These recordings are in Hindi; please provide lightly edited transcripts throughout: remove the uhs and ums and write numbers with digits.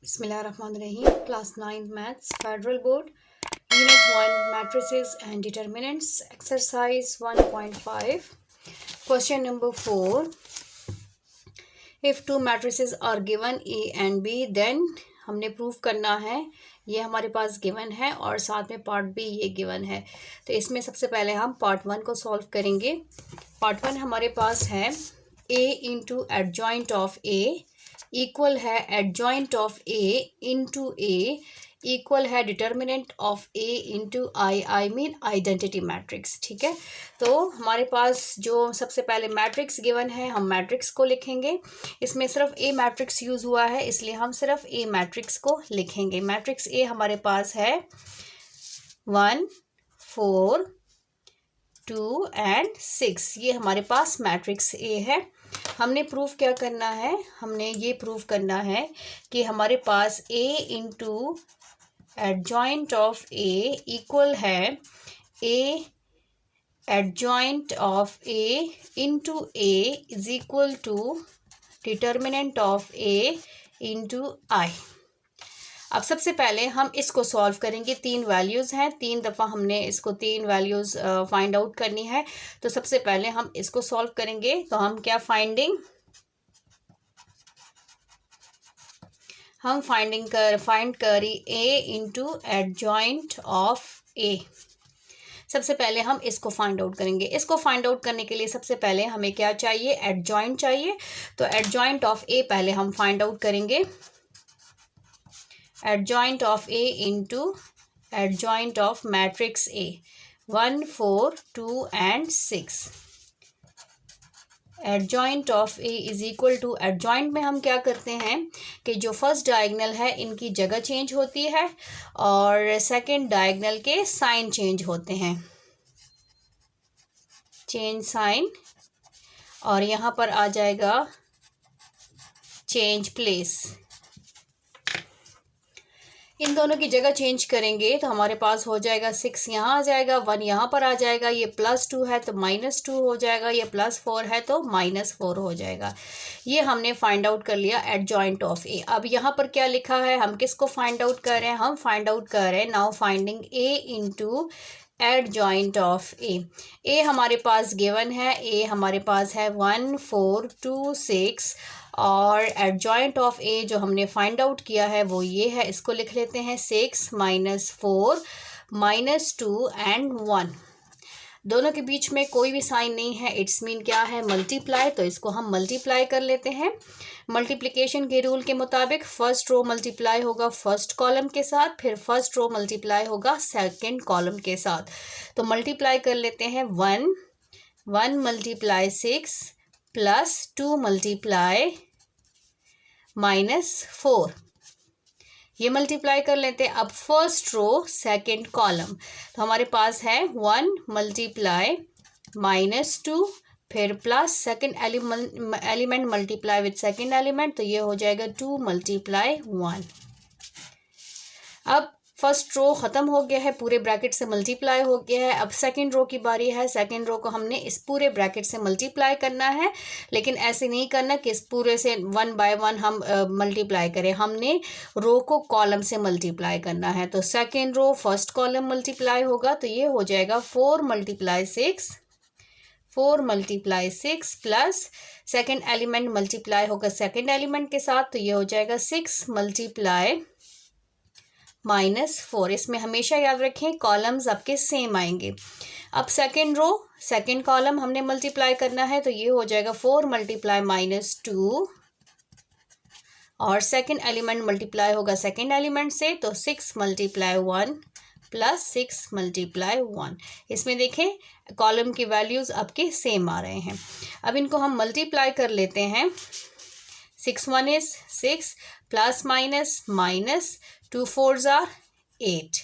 Bismillahirrahmanirrahim. Class 9 Maths Federal Board Unit 1 Matrices and Determinants Exercise 1.5 Question number 4. If two matrices are given A and B then हमने प्रूफ करना है ये हमारे पास गिवन है और साथ में पार्ट बी ये गिवन है। तो इसमें सबसे पहले हम पार्ट 1 को सॉल्व करेंगे। पार्ट 1 हमारे पास है A into adjoint of A equal है adjoint of A into A equal है determinant of A into I mean identity matrix. ठीक है, तो हमारे पास जो सबसे पहले मैट्रिक्स गिवन है हम मैट्रिक्स को लिखेंगे। इसमें सिर्फ A मैट्रिक्स यूज़ हुआ है इसलिए हम सिर्फ A मैट्रिक्स को लिखेंगे। मैट्रिक्स A हमारे पास है 1 4 2 एंड 6। ये हमारे पास मैट्रिक्स A है। हमने प्रूफ क्या करना है, हमने ये प्रूफ करना है कि हमारे पास A into adjoint of A equal है A adjoint of A into A is equal to determinant of A into I। अब सबसे पहले हम इसको सॉल्व करेंगे। 3 वैल्यूज़ हैं, 3 दफ़ा हमने इसको 3 वैल्यूज़ फाइंड आउट करनी है। तो सबसे पहले हम इसको सॉल्व करेंगे। तो हम क्या फाइंड करी A into adjoint of A। सबसे पहले हम इसको फाइंड आउट करेंगे। इसको फाइंड आउट करने के लिए सबसे पहले हमें क्या चाहिए, एडजॉइंट चाहिए। तो एडजॉइंट ऑफ A पहले हम फाइंड आउट करेंगे। Adjoint of A into adjoint of matrix A 1 4 2 and 6। Adjoint of A is equal to, adjoint में हम क्या करते हैं कि जो फर्स्ट डायगोनल है इनकी जगह चेंज होती है और सेकंड डायगोनल के साइन चेंज होते हैं, चेंज साइन, और यहाँ पर आ जाएगा चेंज प्लेस। इन दोनों की जगह चेंज करेंगे तो हमारे पास हो जाएगा 6 यहाँ आ जाएगा, 1 यहाँ पर आ जाएगा, ये +2 है तो -2 हो जाएगा, ये +4 है तो -4 हो जाएगा। ये हमने फाइंड आउट कर लिया एडजॉइंट ऑफ A। अब यहाँ पर क्या लिखा है, हम किसको फाइंड आउट कर रहे हैं, हम फाइंड आउट कर रहे हैं now finding A into adjoint of A हमारे पास गिवन है, A हमारे पास है 1 4 2 6 और एडजॉइंट ऑफ A जो हमने फाइंड आउट किया है वो ये है। इसको लिख लेते हैं 6 -4 -2 एंड 1। दोनों के बीच में कोई भी साइन नहीं है, इट्स मीन क्या है, मल्टीप्लाई। तो इसको हम मल्टीप्लाई कर लेते हैं। मल्टीप्लिकेशन के रूल के मुताबिक फर्स्ट रो मल्टीप्लाई होगा फर्स्ट कॉलम के साथ, फिर फर्स्ट रो मल्टीप्लाई होगा सेकंड कॉलम के साथ। तो मल्टीप्लाई कर लेते हैं 1 मल्टीप्लाई 6 +2 मल्टीप्लाई -4, ये मल्टीप्लाई कर लेते हैं। अब फर्स्ट रो सेकंड कॉलम, तो हमारे पास है 1 मल्टीप्लाई -2 फिर plus second element multiply with second element, तो ये हो जाएगा 2 मल्टीप्लाई 1। अब फर्स्ट रो ख़त्म हो गया है, पूरे ब्रैकेट से मल्टीप्लाई हो गया है। अब सेकंड रो की बारी है। सेकंड रो को हमने इस पूरे ब्रैकेट से मल्टीप्लाई करना है, लेकिन ऐसे नहीं करना कि इस पूरे से 1 बाय 1 हम मल्टीप्लाई करें। हमने रो को कॉलम से मल्टीप्लाई करना है। तो second row first column multiply होगा, तो ये हो जाएगा 4 multiply 6 plus second element multiply होगा सेकेंड एलिमेंट के साथ, तो ये हो जाएगा 6 मल्टीप्लाई -4। इसमें हमेशा याद रखें कॉलम्स आपके सेम आएंगे। अब सेकंड रो सेकंड कॉलम हमने मल्टीप्लाई करना है, तो ये हो जाएगा 4 मल्टीप्लाई -2 और सेकंड एलिमेंट मल्टीप्लाई होगा सेकंड एलिमेंट से, तो 6 मल्टीप्लाई 1 प्लस 6 मल्टीप्लाई 1। इसमें देखें कॉलम की वैल्यूज़ आपके सेम आ रहे हैं। अब इनको हम मल्टीप्लाई कर लेते हैं। 6 1 is 6 plus minus 2 4s are 8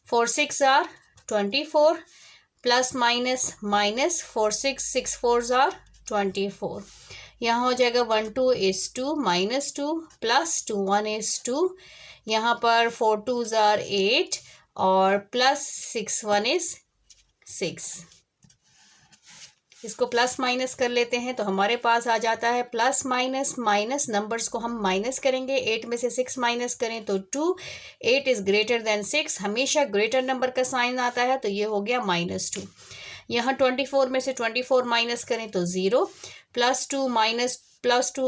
4 6 are 24 plus minus 4 6 4s are 24। यहाँ हो जाएगा 1 2 is 2 -2 प्लस 2 1 is 2। यहाँ पर 4 2s are 8 और प्लस 6 1 is 6। इसको प्लस माइनस कर लेते हैं तो हमारे पास आ जाता है प्लस माइनस माइनस, नंबर्स को हम माइनस करेंगे, 8 में से 6 माइनस करें तो 2, 8 इज़ ग्रेटर देन 6, हमेशा ग्रेटर नंबर का साइन आता है तो ये हो गया -2। यहाँ 24 में से 24 माइनस करें तो 0, +2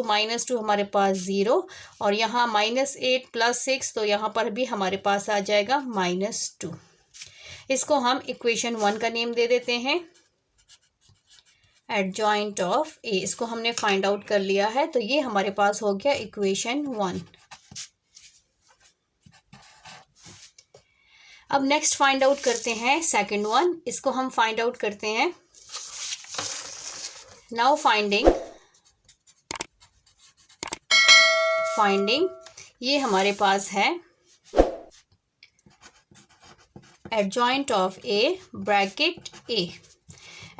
माइनस 2 हमारे पास 0, और यहाँ -8 + 6 तो यहाँ पर भी हमारे पास आ जाएगा -2। इसको हम इक्वेशन 1 का नेम दे देते हैं, एडजॉइंट ऑफ ए। इसको हमने फाइंड आउट कर लिया है तो ये हमारे पास हो गया इक्वेशन 1। अब नेक्स्ट फाइंड आउट करते हैं सेकंड वन, इसको हम फाइंड आउट करते हैं। नाउ फाइंडिंग ये हमारे पास है adjoint of A bracket A.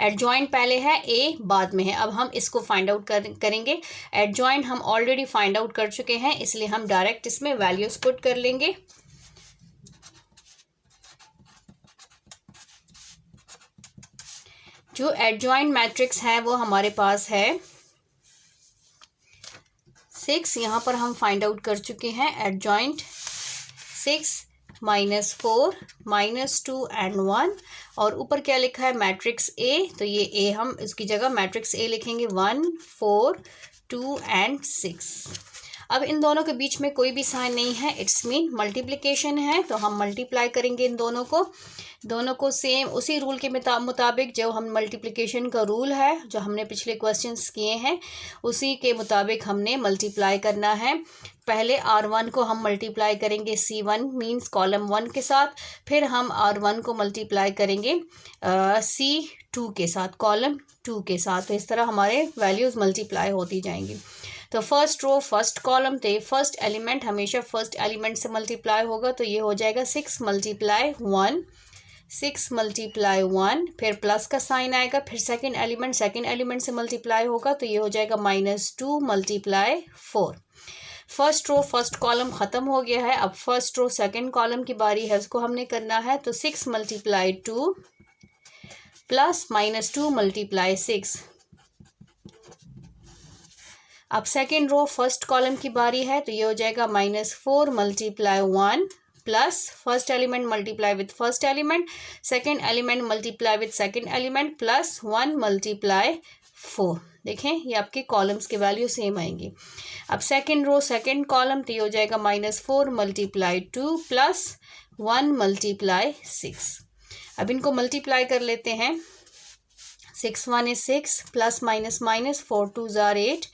Adjoint पहले है, ए बाद में है। अब हम इसको फाइंड आउट करेंगे। एडजॉइंट हम ऑलरेडी फाइंड आउट कर चुके हैं, इसलिए हम डायरेक्ट इसमें वैल्यूज पुट कर लेंगे। जो एडजॉइंट मैट्रिक्स है वो हमारे पास है 6, यहाँ पर हम फाइंड आउट कर चुके हैं एडजॉइंट 6 -4 -2 एंड 1, और ऊपर क्या लिखा है मैट्रिक्स ए, तो ये ए हम इसकी जगह मैट्रिक्स ए लिखेंगे 1 4 2 एंड 6। अब इन दोनों के बीच में कोई भी साइन नहीं है, इट्स मीन मल्टीप्लिकेशन है, तो हम मल्टीप्लाई करेंगे इन दोनों को सेम उसी रूल के मुताबिक, जो हम मल्टीप्लिकेशन का रूल है जो हमने पिछले क्वेश्चंस किए हैं उसी के मुताबिक हमने मल्टीप्लाई करना है। पहले R1 को हम मल्टीप्लाई करेंगे C1 मीन्स कॉलम 1 के साथ, फिर हम R1 को मल्टीप्लाई करेंगे C2 के साथ कॉलम 2 के साथ, तो इस तरह हमारे वैल्यूज़ मल्टीप्लाई होती जाएंगी। तो फर्स्ट रो फर्स्ट कॉलम, तो फर्स्ट एलिमेंट हमेशा फर्स्ट एलिमेंट से मल्टीप्लाई होगा, तो ये हो जाएगा 6 × 1 6 × 1, फिर प्लस का साइन आएगा, फिर सेकंड एलिमेंट से मल्टीप्लाई होगा, तो ये हो जाएगा -2 × 4। फर्स्ट रो फर्स्ट कॉलम ख़त्म हो गया है। अब फर्स्ट रो सेकंड कॉलम की बारी है, उसको हमने करना है, तो 6 × 2 प्लस -2 × 6। अब सेकेंड रो फर्स्ट कॉलम की बारी है, तो ये हो जाएगा -4 × 1 plus first element multiply with first element, second element multiply with second element plus 1 × 4। देखें ये आपके कॉलम्स के वैल्यू सेम आएंगी। अब सेकेंड रो सेकेंड कॉलम, तो ये हो जाएगा -4 × 2 प्लस 1 × 6। अब इनको मल्टीप्लाई कर लेते हैं। 6 × 1 = 6 plus minus minus 4 × 2 = 8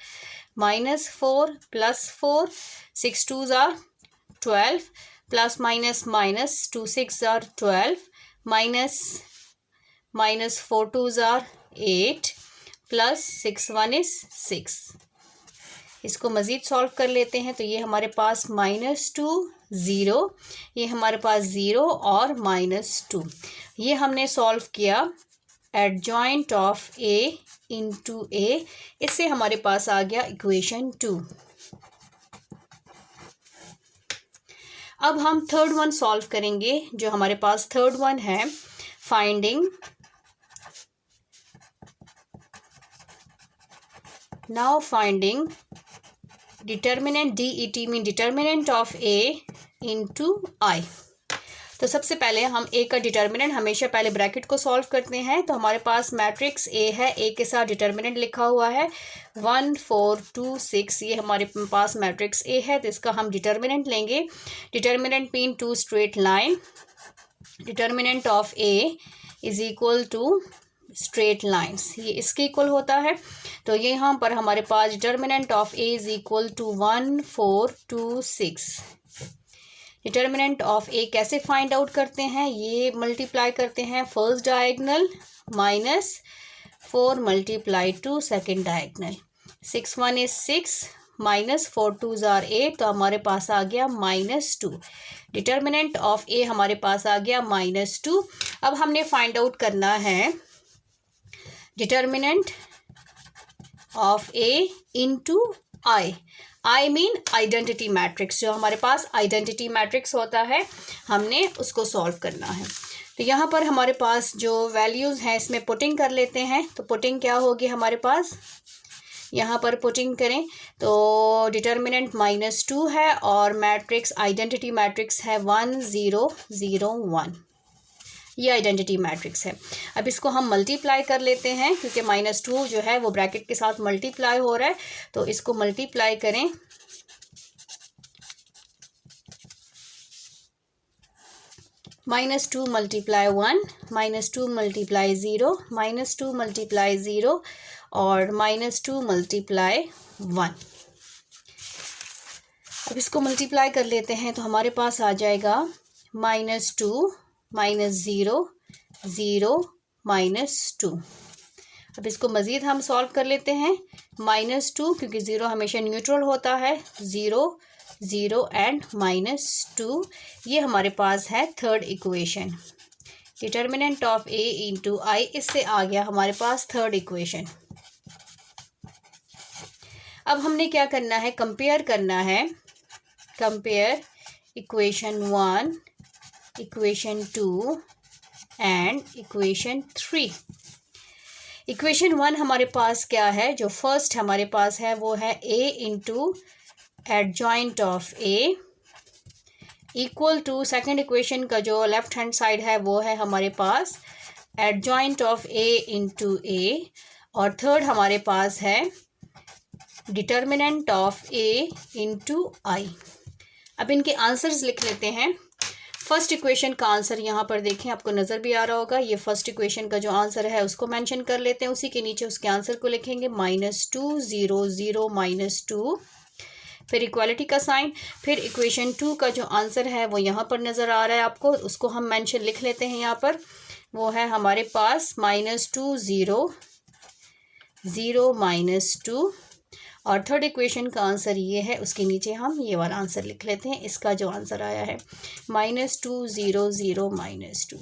-4 + 4 6 × 2 = 12 plus minus minus 2 × 6 = 12 minus 4 × 2 = 8 plus 6 × 1 = 6। इसको मज़ीद सॉल्व कर लेते हैं, तो ये हमारे पास -2 0, ये हमारे पास 0 और -2। ये हमने सॉल्व किया एडजॉइंट ऑफ ए इंटू ए, इससे हमारे पास आ गया इक्वेशन 2। अब हम थर्ड वन सॉल्व करेंगे। जो हमारे पास थर्ड वन है, finding determinant DET mean determinant of A into I. तो सबसे पहले हम ए का डिटर्मिनेंट हमेशा पहले ब्रैकेट को सॉल्व करते हैं। तो हमारे पास मैट्रिक्स ए है, ए के साथ डिटर्मिनेंट लिखा हुआ है 1 4 2 6, ये हमारे पास मैट्रिक्स ए है, तो इसका हम डिटर्मिनेंट लेंगे। Determinant mean 2 straight line, determinant of A is equal to straight lines, ये इसके इक्वल होता है। तो ये यहाँ पर हमारे पास determinant of A is equal to 1 4 2 6। Determinant of A कैसे फाइंड आउट करते हैं, ये मल्टीप्लाई करते हैं first diagonal minus 4 × 2 second diagonal. 6 × 1 = 6 minus 4 × 2 = 8, तो हमारे पास आ गया -2। डिटर्मिनेंट ऑफ ए हमारे पास आ गया -2। अब हमने फाइंड आउट करना है determinant of A into I. I mean identity matrix, जो हमारे पास आइडेंटिटी मैट्रिक्स होता है हमने उसको सॉल्व करना है। तो यहाँ पर हमारे पास जो वैल्यूज़ हैं इसमें पुटिंग कर लेते हैं। तो पुटिंग क्या होगी हमारे पास, यहाँ पर पुटिंग करें तो डिटर्मिनेंट -2 है और मैट्रिक्स आइडेंटिटी मैट्रिक्स है 1 0 0 1, ये आइडेंटिटी मैट्रिक्स है। अब इसको हम मल्टीप्लाई कर लेते हैं क्योंकि -2 जो है वो ब्रैकेट के साथ मल्टीप्लाई हो रहा है, तो इसको मल्टीप्लाई करें। -2 मल्टीप्लाई 1, -2 मल्टीप्लाई 0, -2 मल्टीप्लाई 0 और -2 मल्टीप्लाई 1। अब इसको मल्टीप्लाई कर लेते हैं तो हमारे पास आ जाएगा -2 -0 0 -2। अब इसको मज़ीद हम सॉल्व कर लेते हैं। -2 क्योंकि 0 हमेशा न्यूट्रल होता है, 0 0 एंड -2, ये हमारे पास है third equation. Determinant of a into I, इससे आ गया हमारे पास थर्ड इक्वेशन। अब हमने क्या करना है, कंपेयर करना है। Compare equation 1, equation 2 and equation 3। Equation 1 हमारे पास क्या है, जो फर्स्ट हमारे पास है वो है a into adjoint of a equal to, second equation का जो लेफ्ट हैंड साइड है वो है हमारे पास adjoint of a into a, और थर्ड हमारे पास है determinant of a into I. अब इनके आंसर्स लिख लेते हैं। फर्स्ट इक्वेशन का आंसर यहाँ पर देखें, आपको नज़र भी आ रहा होगा, ये फर्स्ट इक्वेशन का जो आंसर है उसको मेंशन कर लेते हैं, उसी के नीचे उसके आंसर को लिखेंगे -2 0 0 -2, फिर इक्वालिटी का साइन। फिर इक्वेशन 2 का जो आंसर है वो यहाँ पर नज़र आ रहा है आपको, उसको हम मेंशन लिख लेते हैं यहाँ पर, वो है हमारे पास -2 0 0 -2, और थर्ड इक्वेशन का आंसर ये है, उसके नीचे हम ये वाला आंसर लिख लेते हैं। इसका जो आंसर आया है -2 0 0 -2।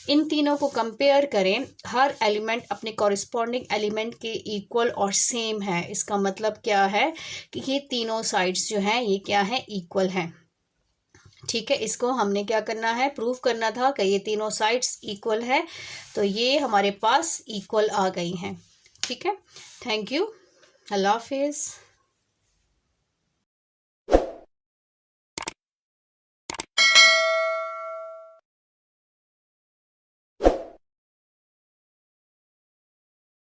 इन तीनों को कंपेयर करें, हर एलिमेंट अपने कॉरिस्पॉन्डिंग एलिमेंट के इक्वल और सेम है। इसका मतलब क्या है कि ये तीनों साइड्स जो हैं ये क्या है, इक्वल हैं। ठीक है, इसको हमने क्या करना है, प्रूव करना था कि ये तीनों साइड्स इक्वल है, तो ये हमारे पास इक्वल आ गई हैं। ठीक है, थैंक यू, अल्लाह हाफिज़।